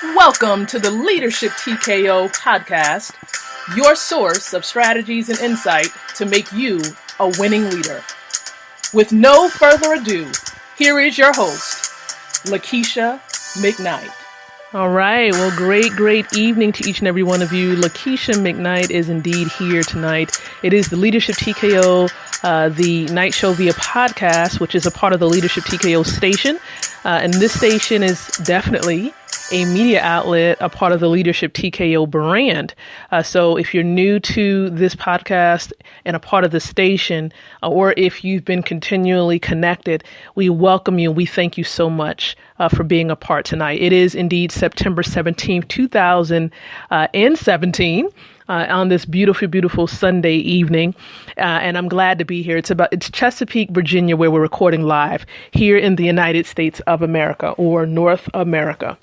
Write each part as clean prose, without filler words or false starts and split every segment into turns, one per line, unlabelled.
Welcome to the Leadership TKO podcast, your source of strategies and insight to make you a winning leader. With no further ado, here is your host, Lakeisha McKnight.
All right. Well, great evening to each and every one of you. Lakeisha McKnight is indeed here tonight. It is the Leadership TKO, the Night Show via podcast, which is a part of the Leadership TKO station. And this station is definitely a media outlet, a part of the Leadership TKO brand. So if you're new to this podcast and a part of the station, or if you've been continually connected, we welcome you and we thank you so much for being a part tonight. It is indeed September 17th, 2017. On this beautiful Sunday evening. And I'm glad to be here. It's Chesapeake, Virginia, where we're recording live here in the United States of America, or North America.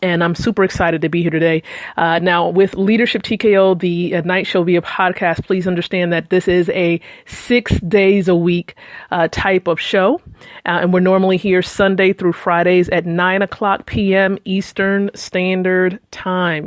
And I'm super excited to be here today. Now, with Leadership TKO, the Night Show via podcast, please understand that this is a 6 days a week type of show. And we're normally here Sunday through Fridays at 9 o'clock p.m. Eastern Standard Time.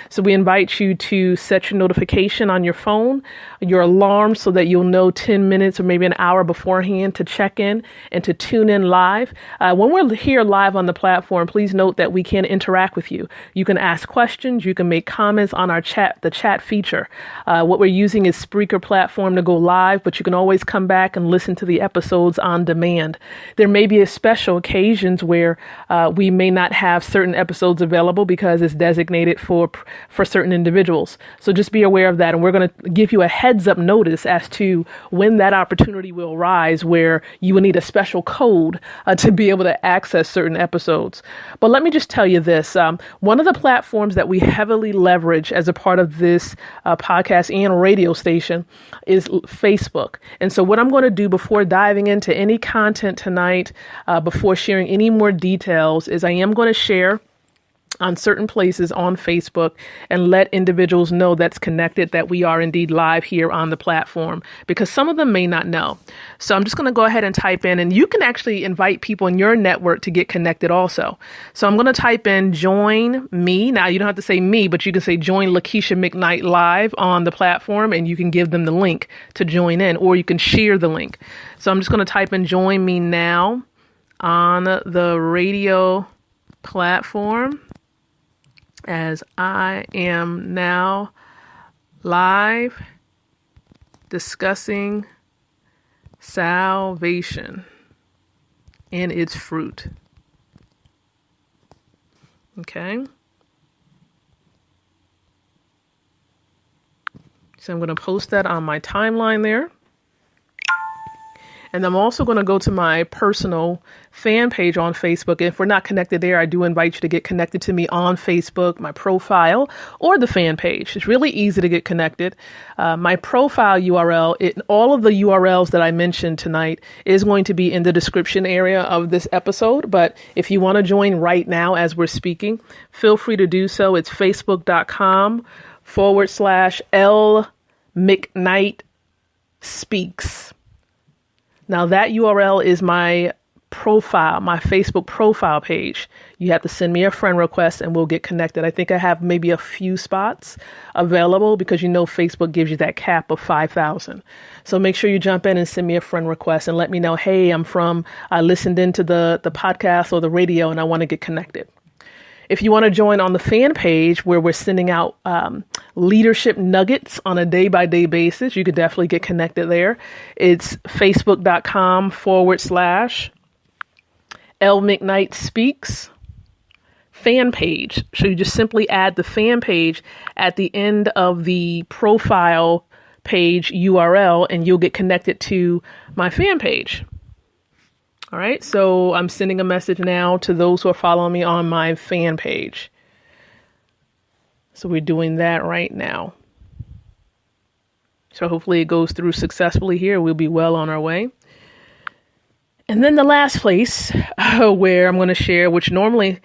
So we invite you to set your notification on your phone, your alarm, so that you'll know 10 minutes or maybe an hour beforehand to check in and to tune in live. When we're here live on the platform, please note that we can interact with you. You can ask questions. You can make comments on our the chat feature. What we're using is Spreaker platform to go live, but you can always come back and listen to the episodes on demand. There may be special occasions where we may not have certain episodes available because it's designated for certain individuals. So just be aware of that. And we're going to give you a heads up notice as to when that opportunity will rise where you will need a special code to be able to access certain episodes. But let me just tell you this. One of the platforms that we heavily leverage as a part of this podcast and radio station is Facebook. And so what I'm going to do before diving into any content tonight, before sharing any more details, is I am going to share on certain places on Facebook and let individuals know that's connected that we are indeed live here on the platform, because some of them may not know. So I'm just going to go ahead and type in, and you can actually invite people in your network to get connected also. So I'm going to type in join me. Now you don't have to say me, but you can say join Lakeisha McKnight live on the platform, and you can give them the link to join in, or you can share the link. So I'm just going to type in join me now on the radio platform, as I am now live discussing salvation and its fruit. Okay. So I'm going to post that on my timeline there. And I'm also going to go to my personal fan page on Facebook. If we're not connected there, I do invite you to get connected to me on Facebook, my profile, or the fan page. It's really easy to get connected. My profile URL, all of the URLs that I mentioned tonight is going to be in the description area of this episode. But if you want to join right now as we're speaking, feel free to do so. It's facebook.com/L McKnight Speaks. Now that URL is my profile, my Facebook profile page. You have to send me a friend request and we'll get connected. I think I have maybe a few spots available because Facebook gives you that cap of 5,000. So make sure you jump in and send me a friend request and let me know, hey, I listened into the podcast or the radio and I want to get connected. If you want to join on the fan page where we're sending out leadership nuggets on a day-by-day basis, you could definitely get connected there. It's facebook.com/L McKnight Speaks fan page. So you just simply add the fan page at the end of the profile page URL and you'll get connected to my fan page. All right, so I'm sending a message now to those who are following me on my fan page. So we're doing that right now. So hopefully it goes through successfully here. We'll be well on our way. And then the last place where I'm going to share, which normally,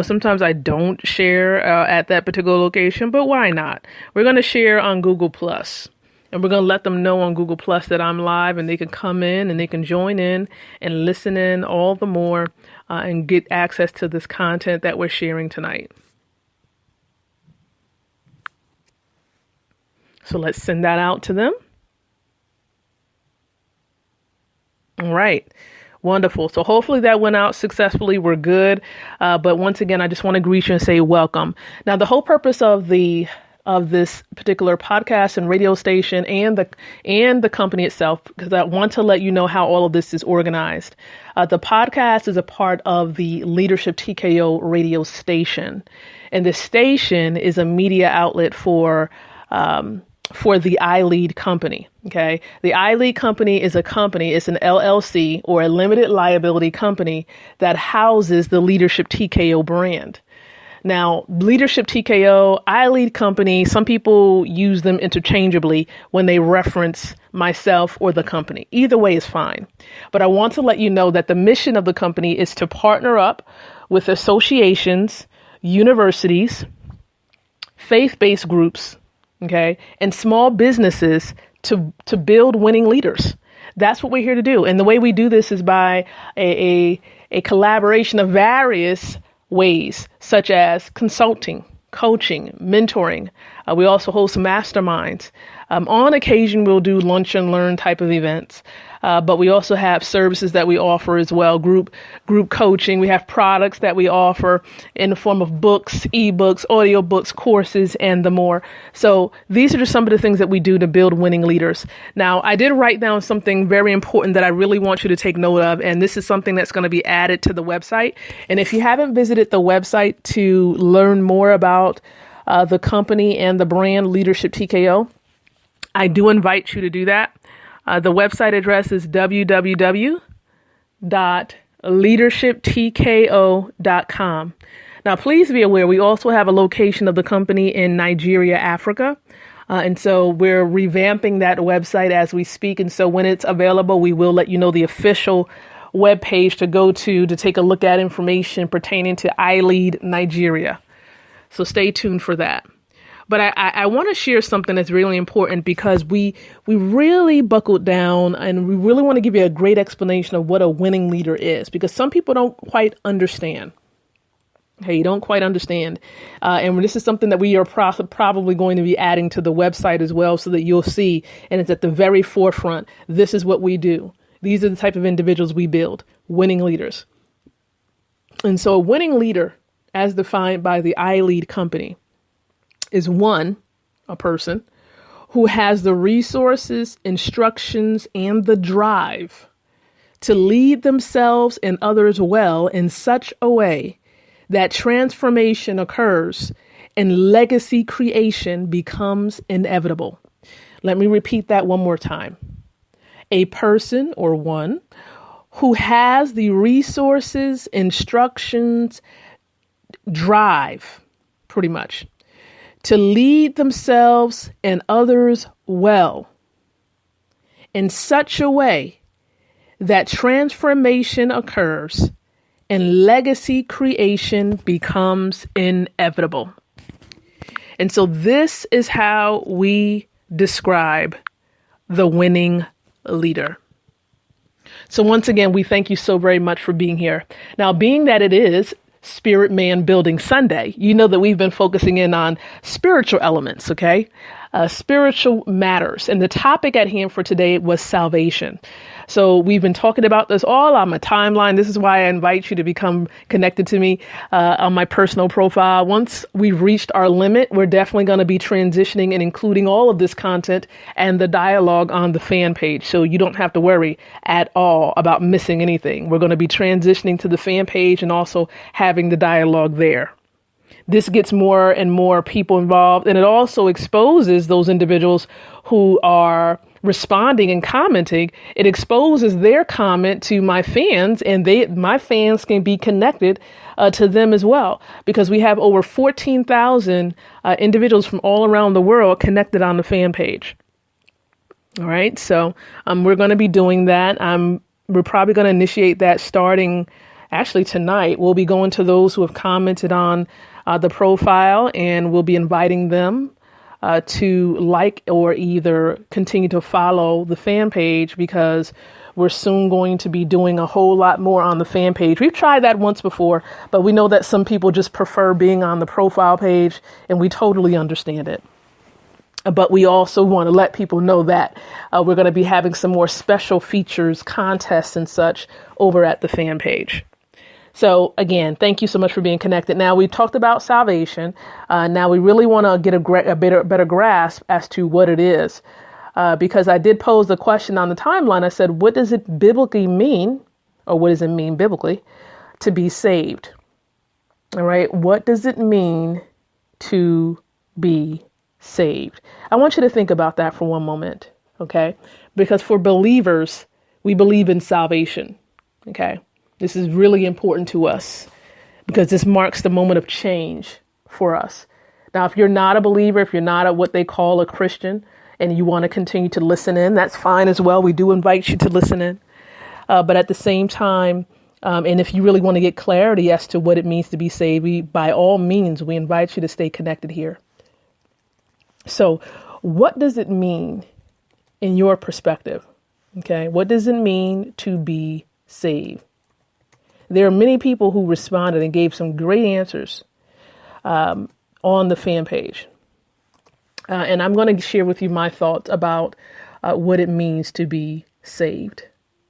sometimes I don't share at that particular location, but why not? We're going to share on Google Plus. And we're going to let them know on Google Plus that I'm live and they can come in and they can join in and listen in all the more and get access to this content that we're sharing tonight. So let's send that out to them. All right. Wonderful. So hopefully that went out successfully. We're good. But once again, I just want to greet you and say welcome. Now, the whole purpose of this particular podcast and radio station and the company itself, because I want to let you know how all of this is organized. The podcast is a part of the Leadership TKO radio station, and the station is a media outlet for the iLead company. Okay. The iLead company is a company. It's an LLC, or a limited liability company, that houses the Leadership TKO brand. Now, Leadership TKO, iLead company, some people use them interchangeably when they reference myself or the company. Either way is fine. But I want to let you know that the mission of the company is to partner up with associations, universities, faith-based groups, okay, and small businesses to build winning leaders. That's what we're here to do. And the way we do this is by a collaboration of various ways, such as consulting, coaching, mentoring. We also host masterminds. On occasion, we'll do lunch and learn type of events. But we also have services that we offer as well, group coaching. We have products that we offer in the form of books, ebooks, audiobooks, courses, and the more. So these are just some of the things that we do to build winning leaders. Now, I did write down something very important that I really want you to take note of, and this is something that's going to be added to the website. And if you haven't visited the website to learn more about the company and the brand Leadership TKO, I do invite you to do that. The website address is www.leadershiptko.com. Now, please be aware, we also have a location of the company in Nigeria, Africa. And so we're revamping that website as we speak. And so when it's available, we will let you know the official webpage to go to take a look at information pertaining to iLead Nigeria. So stay tuned for that. But I want to share something that's really important, because we really buckled down, and we really want to give you a great explanation of what a winning leader is, because some people don't quite understand. Okay, you don't quite understand. And this is something that we are probably going to be adding to the website as well, so that you'll see, and it's at the very forefront. This is what we do. These are the type of individuals we build, winning leaders. And so a winning leader, as defined by the iLead company, is a person who has the resources, instructions, and the drive to lead themselves and others well in such a way that transformation occurs and legacy creation becomes inevitable. Let me repeat that one more time. A person, or one, who has the resources, instructions, drive, pretty much, to lead themselves and others well in such a way that transformation occurs and legacy creation becomes inevitable. And so this is how we describe the winning leader. So once again, we thank you so very much for being here. Now, being that it is Spirit Man Building Sunday, you know that we've been focusing in on spiritual elements, okay? Spiritual matters. And the topic at hand for today was salvation. So we've been talking about this all on my timeline. This is why I invite you to become connected to me on my personal profile. Once we've reached our limit, we're definitely going to be transitioning and including all of this content and the dialogue on the fan page. So you don't have to worry at all about missing anything. We're going to be transitioning to the fan page and also having the dialogue there. This gets more and more people involved, and it also exposes those individuals who are responding and commenting. It exposes their comment to my fans, and my fans can be connected to them as well, because we have over 14,000 individuals from all around the world connected on the fan page. All right, so we're going to be doing that. We're probably going to initiate that starting actually tonight. We'll be going to those who have commented on the profile, and we'll be inviting them to like or either continue to follow the fan page, because We're soon going to be doing a whole lot more on the fan page. We've tried that once before, but we know that some people just prefer being on the profile page, and we totally understand it. But we also want to let people know that we're going to be having some more special features, contests and such over at the fan page. So again, thank you so much for being connected. Now, we talked about salvation. Now we really want to get a better grasp as to what it is. Because I did pose the question on the timeline. I said, what does it biblically mean, or what does it mean biblically, to be saved? All right. What does it mean to be saved? I want you to think about that for one moment. Okay. Because for believers, we believe in salvation. Okay. This is really important to us because this marks the moment of change for us. Now, if you're not a believer, if you're not what they call a Christian, and you want to continue to listen in, that's fine as well. We do invite you to listen in. But at the same time, and if you really want to get clarity as to what it means to be saved, by all means, we invite you to stay connected here. So what does it mean in your perspective? Okay. What does it mean to be saved? There are many people who responded and gave some great answers on the fan page. And I'm going to share with you my thoughts about what it means to be saved.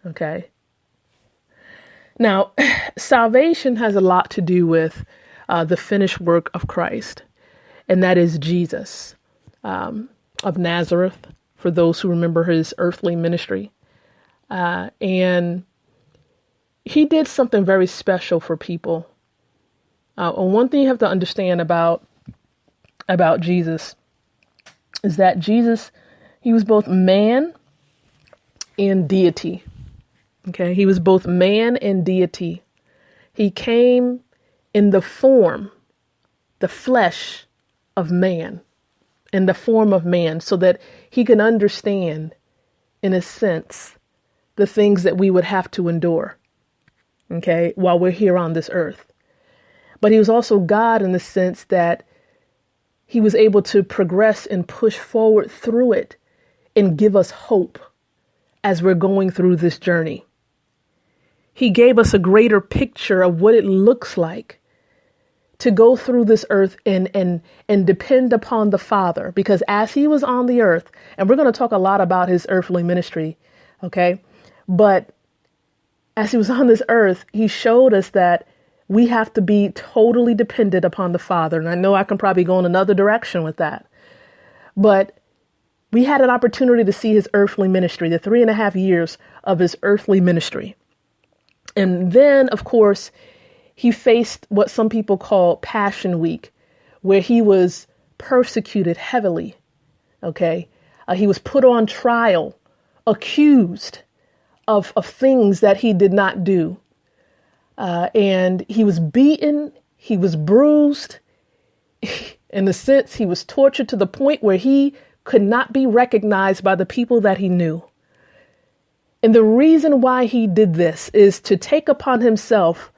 Okay. Now, salvation has a lot to do with the finished work of Christ, and that is Jesus of Nazareth, for those who remember his earthly ministry. And he did something very special for people. And one thing you have to understand about Jesus is that Jesus, he was both man and deity. Okay, he was both man and deity. He came in the form, the flesh of man, in the form of man, so that he can understand, in a sense, the things that we would have to endure, okay, while we're here on this earth. But he was also God in the sense that he was able to progress and push forward through it and give us hope as we're going through this journey. He gave us a greater picture of what it looks like to go through this earth and depend upon the Father, because as he was on the earth, and we're going to talk a lot about his earthly ministry, okay, but as he was on this earth, he showed us that we have to be totally dependent upon the Father. And I know I can probably go in another direction with that, but we had an opportunity to see his earthly ministry, the 3.5 years of his earthly ministry. And then, of course, he faced what some people call Passion Week, where he was persecuted heavily. Okay. He was put on trial, accused of things that he did not do. And he was beaten, he was bruised. In a sense, he was tortured to the point where he could not be recognized by the people that he knew. And the reason why he did this is to take upon himself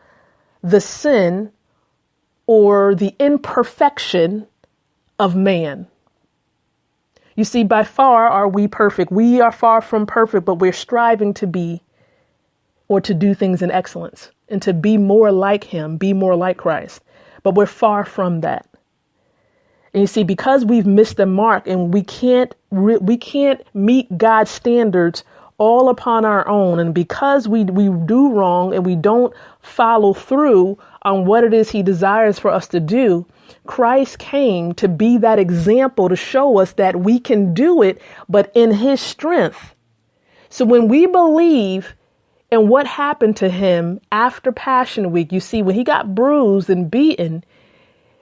the sin or the imperfection of man. You see, by far are we perfect. We are far from perfect, but we're striving to be or to do things in excellence and to be more like him, be more like Christ. But we're far from that. And you see, because we've missed the mark and we can't meet God's standards all upon our own, and because we do wrong and we don't follow through on what it is he desires for us to do, Christ came to be that example to show us that we can do it, but in his strength. So when we believe in what happened to him after Passion Week, you see, when he got bruised and beaten,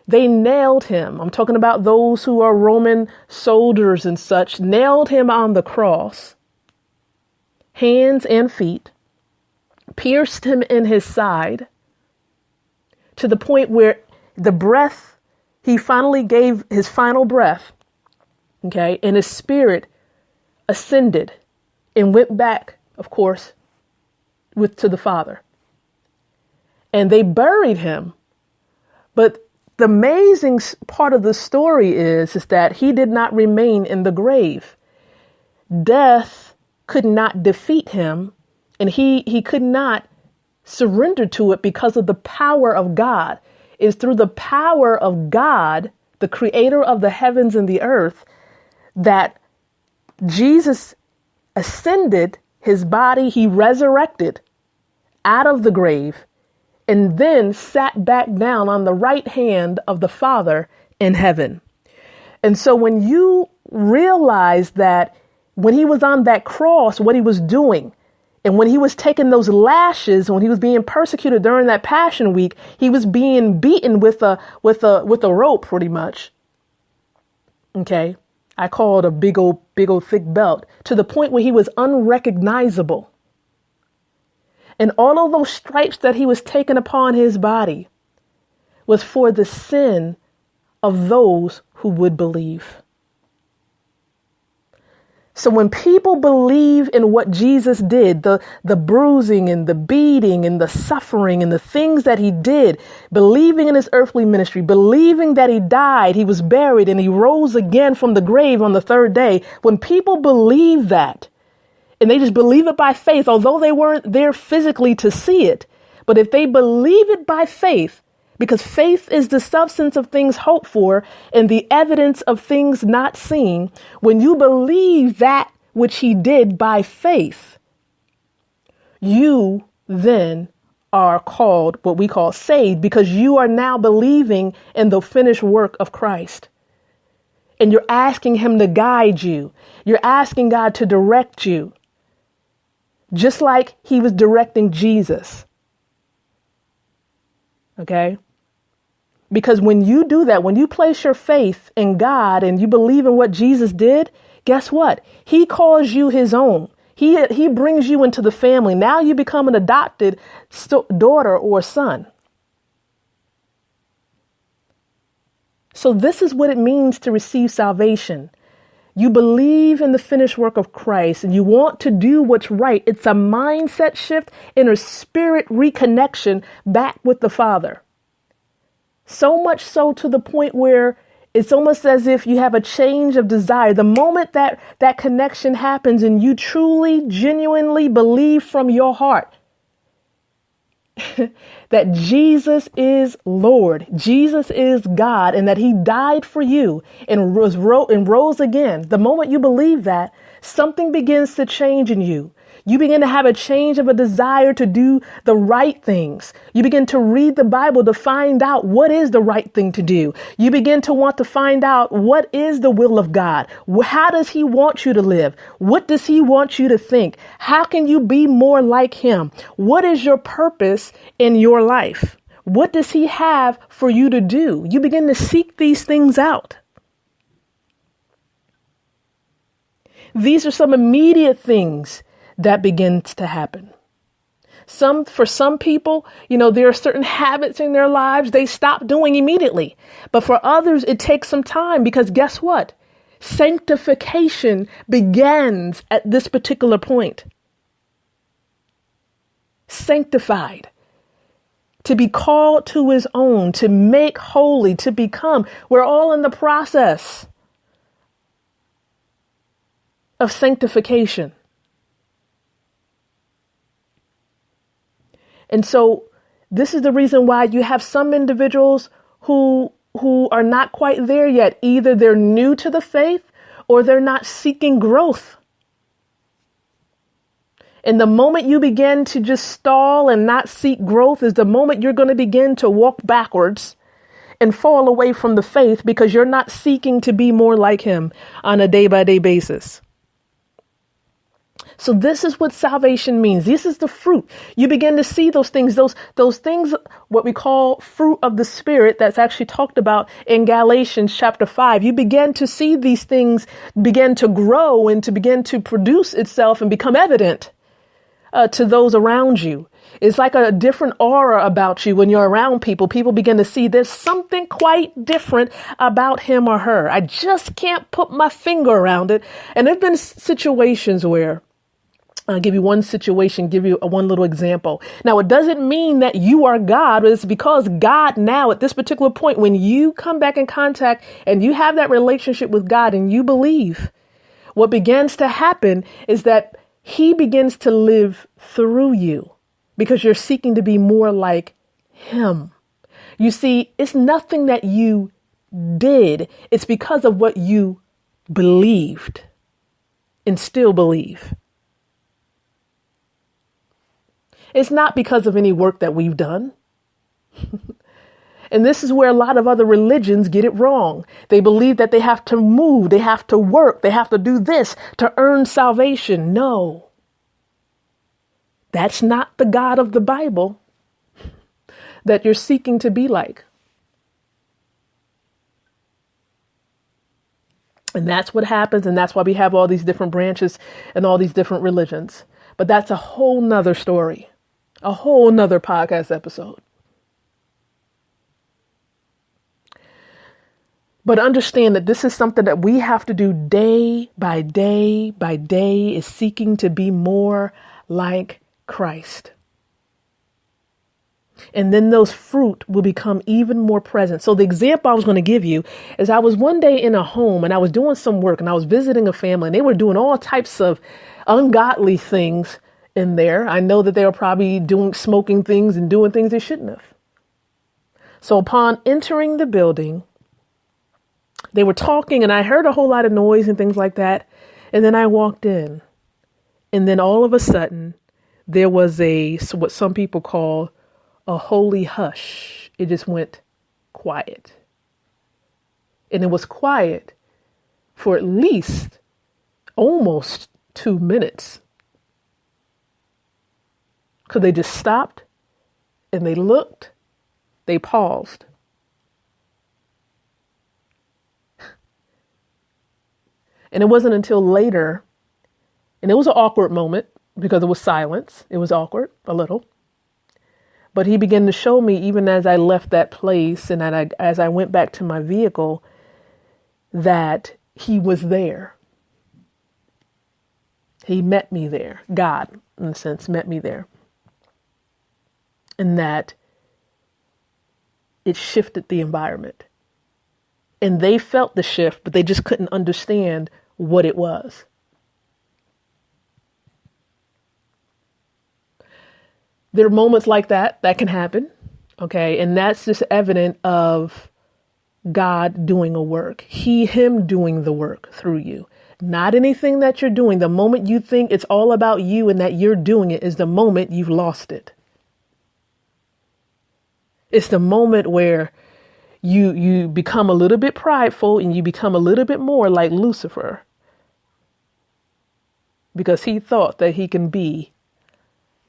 they nailed him. I'm talking about those who are Roman soldiers and such, nailed him on the cross, hands and feet, pierced him in his side to the point where the breath, he finally gave his final breath, okay, and his spirit ascended and went back, of course, to the Father. And they buried him. But the amazing part of the story is that he did not remain in the grave. Death could not defeat him And he could not surrender to it because of the power of God. It's through the power of God, the creator of the heavens and the earth, that Jesus ascended his body. He resurrected out of the grave and then sat back down on the right hand of the Father in heaven. And so when you realize that when he was on that cross, what he was doing, and when he was taking those lashes, when he was being persecuted during that Passion Week, he was being beaten with a rope, pretty much. Okay, I call it a big old thick belt, to the point where he was unrecognizable. And all of those stripes that he was taking upon his body was for the sin of those who would believe. So when people believe in what Jesus did, the bruising and the beating and the suffering and the things that he did, believing in his earthly ministry, believing that he died, he was buried, and he rose again from the grave on the third day, when people believe that, and they just believe it by faith, although they weren't there physically to see it, but if they believe it by faith, because faith is the substance of things hoped for and the evidence of things not seen. When you believe that which he did by faith, you then are called what we call saved, because you are now believing in the finished work of Christ. And you're asking him to guide you. You're asking God to direct you, just like he was directing Jesus. Okay? Because when you do that, when you place your faith in God and you believe in what Jesus did, guess what? He calls you his own. He brings you into the family. Now you become an adopted daughter or son. So this is what it means to receive salvation. You believe in the finished work of Christ and you want to do what's right. It's a mindset shift and a spirit reconnection back with the Father. So much so to the point where it's almost as if you have a change of desire. The moment that connection happens and you truly, genuinely believe from your heart that Jesus is Lord, Jesus is God, and that he died for you and rose again. The moment you believe that, something begins to change in you. You begin to have a change of a desire to do the right things. You begin to read the Bible to find out what is the right thing to do. You begin to want to find out what is the will of God. How does he want you to live? What does he want you to think? How can you be more like him? What is your purpose in your life? What does he have for you to do? You begin to seek these things out. These are some immediate things that begins to happen. For some people, there are certain habits in their lives they stop doing immediately. But for others, it takes some time, because guess what? Sanctification begins at this particular point. Sanctified. To be called to his own, to make holy, to become. We're all in the process of sanctification. And so this is the reason why you have some individuals who are not quite there yet. Either they're new to the faith or they're not seeking growth. And the moment you begin to just stall and not seek growth is the moment you're going to begin to walk backwards and fall away from the faith, because you're not seeking to be more like him on a day-by-day basis. So this is what salvation means. This is the fruit. You begin to see those things, those things, what we call fruit of the Spirit, that's actually talked about in Galatians chapter 5. You begin to see these things begin to grow and to begin to produce itself and become evident to those around you. It's like a different aura about you when you're around people. People begin to see there's something quite different about him or her. I just can't put my finger around it. And there've been situations where I'll give you one situation, give you one little example. Now, it doesn't mean that you are God, but it's because God now at this particular point, when you come back in contact and you have that relationship with God and you believe, what begins to happen is that he begins to live through you because you're seeking to be more like him. You see, it's nothing that you did. It's because of what you believed and still believe. It's not because of any work that we've done. And this is where a lot of other religions get it wrong. They believe that they have to move, they have to work, they have to do this to earn salvation. No, that's not the God of the Bible that you're seeking to be like. And that's what happens. And that's why we have all these different branches and all these different religions. But that's a whole nother story, a whole nother podcast episode. But understand that this is something that we have to do day by day by day, is seeking to be more like Christ. And then those fruit will become even more present. So the example I was going to give you is I was one day in a home and I was doing some work and I was visiting a family and they were doing all types of ungodly things in there. I know that they were probably smoking things and doing things they shouldn't have. So upon entering the building, they were talking and I heard a whole lot of noise and things like that. And then I walked in and then all of a sudden there was what some people call a holy hush. It just went quiet. And it was quiet for at least almost 2 minutes. Because they just stopped and they looked, they paused. And it wasn't until later, and it was an awkward moment because it was silence. It was awkward, a little. But he began to show me, even as I left that place and as I went back to my vehicle, that he was there. He met me there. God, in a sense, met me there. And that it shifted the environment. And they felt the shift, but they just couldn't understand what it was. There are moments like that can happen. Okay. And that's just evident of God doing a work. Him doing the work through you. Not anything that you're doing. The moment you think it's all about you and that you're doing it is the moment you've lost it. It's the moment where you become a little bit prideful and you become a little bit more like Lucifer. Because he thought that he can be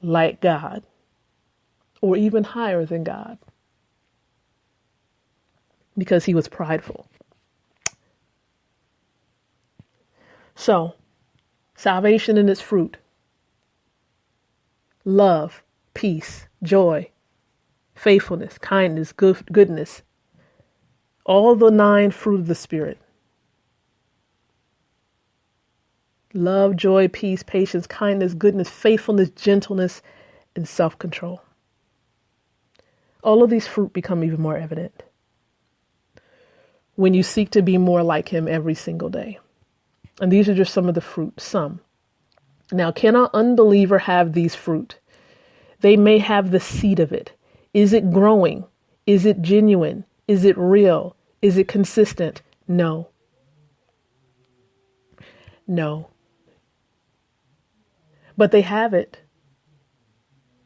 like God or even higher than God. Because he was prideful. So, salvation and its fruit. Love, peace, joy, faithfulness, kindness, goodness. All the 9 fruit of the Spirit. Love, joy, peace, patience, kindness, goodness, faithfulness, gentleness, and self-control. All of these fruit become even more evident when you seek to be more like him every single day. And these are just some of the fruit, some. Now, can an unbeliever have these fruit? They may have the seed of it. Is it growing? Is it genuine? Is it real? Is it consistent? No. No. But they have it.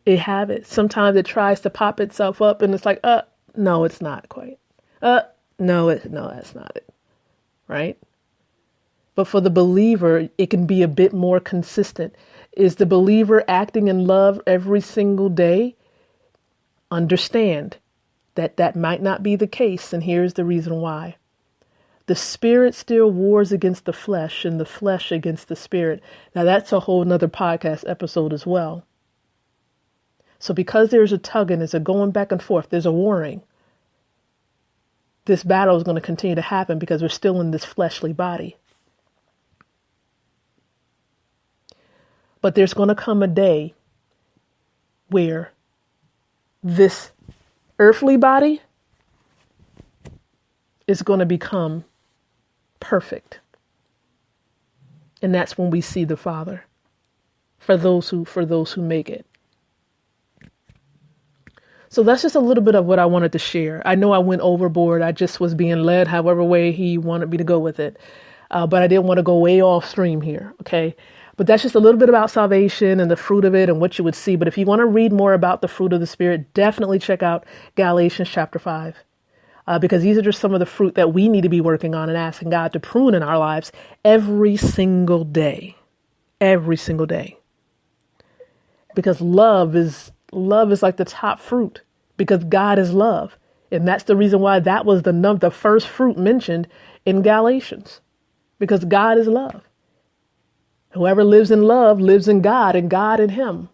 They have it. Sometimes it tries to pop itself up and it's like, no, it's not quite. No, that's not it. Right? But for the believer, it can be a bit more consistent. Is the believer acting in love every single day? Understand that might not be the case. And here's the reason why. The spirit still wars against the flesh and the flesh against the spirit. Now that's a whole nother podcast episode as well. So because there's a tugging, there's a going back and forth, there's a warring. This battle is going to continue to happen because we're still in this fleshly body. But there's going to come a day where this earthly body is going to become perfect. And that's when we see the Father. for those who make it. So that's just a little bit of what I wanted to share. I know I went overboard. I just was being led however way he wanted me to go with it. But I didn't want to go way off stream here. Okay. But that's just a little bit about salvation and the fruit of it and what you would see. But if you want to read more about the fruit of the Spirit, definitely check out Galatians chapter 5. Because these are just some of the fruit that we need to be working on and asking God to prune in our lives every single day. Every single day. Because love is like the top fruit, because God is love. And that's the reason why that was the first fruit mentioned in Galatians, because God is love. Whoever lives in love lives in God and God in him,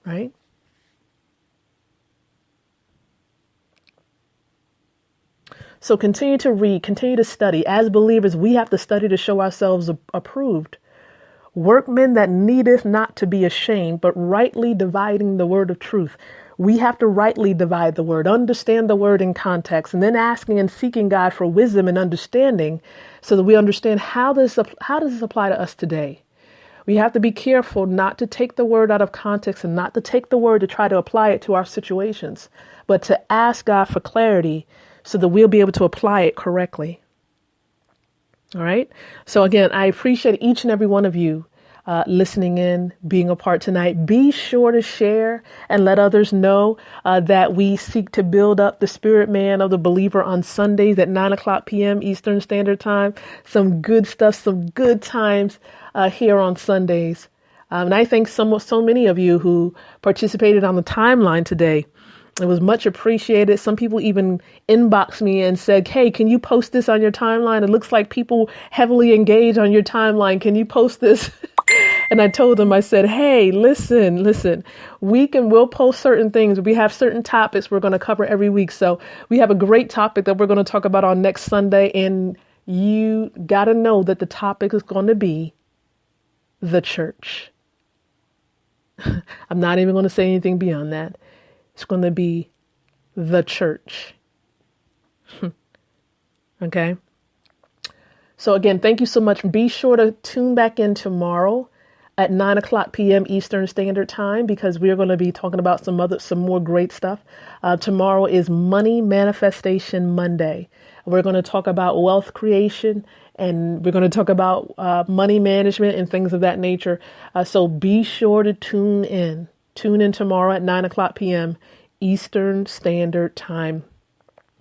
right? So continue to read, continue to study. As believers, we have to study to show ourselves approved. Workmen that needeth not to be ashamed, but rightly dividing the word of truth. We have to rightly divide the word, understand the word in context, and then asking and seeking God for wisdom and understanding so that we understand how does this apply to us today. We have to be careful not to take the word out of context and not to take the word to try to apply it to our situations, but to ask God for clarity so that we'll be able to apply it correctly. All right. So again, I appreciate each and every one of you listening in, being a part tonight. Be sure to share and let others know that we seek to build up the spirit man of the believer on Sundays at 9:00 p.m. Eastern Standard Time. Some good stuff, some good times here on Sundays. And I thank so many of you who participated on the timeline today. It was much appreciated. Some people even inboxed me and said, hey, can you post this on your timeline? It looks like people heavily engage on your timeline. Can you post this? And I told them, I said, hey, listen, we'll post certain things. We have certain topics we're going to cover every week. So we have a great topic that we're going to talk about on next Sunday. And you got to know that the topic is going to be the church. I'm not even going to say anything beyond that. It's going to be the church. Okay. So again, thank you so much. Be sure to tune back in tomorrow at 9:00 p.m. Eastern Standard Time, because we are going to be talking about some more great stuff. Tomorrow is Money Manifestation Monday. We're going to talk about wealth creation, and we're going to talk about money management and things of that nature. So be sure to tune in. Tune in tomorrow at 9:00 p.m. Eastern Standard Time.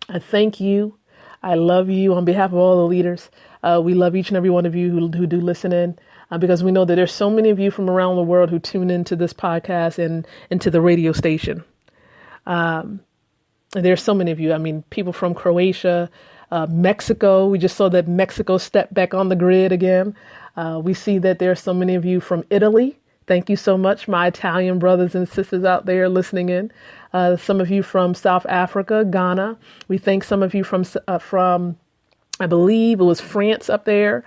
I thank you. I love you on behalf of all the leaders. We love each and every one of you who do listen in, because we know that there's so many of you from around the world who tune into this podcast and into the radio station. There's so many of you. I mean, people from Croatia, Mexico. We just saw that Mexico stepped back on the grid again. We see that there are so many of you from Italy. Thank you so much, my Italian brothers and sisters out there listening in. Some of you from South Africa, Ghana. We thank some of you from I believe it was France up there.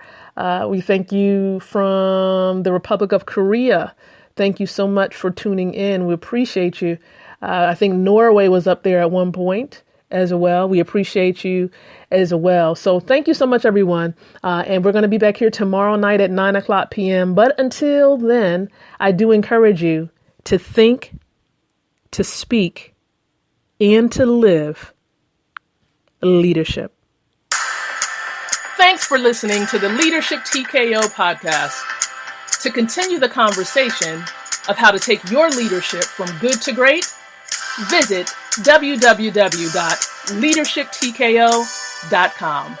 We thank you from the Republic of Korea. Thank you so much for tuning in. We appreciate you. I think Norway was up there at one point as well. We appreciate you as well. So thank you so much, everyone. And we're going to be back here tomorrow night at 9:00 p.m. But until then, I do encourage you to think, to speak, and to live leadership.
Thanks for listening to the Leadership TKO podcast. To continue the conversation of how to take your leadership from good to great, visit www.leadershiptko.com.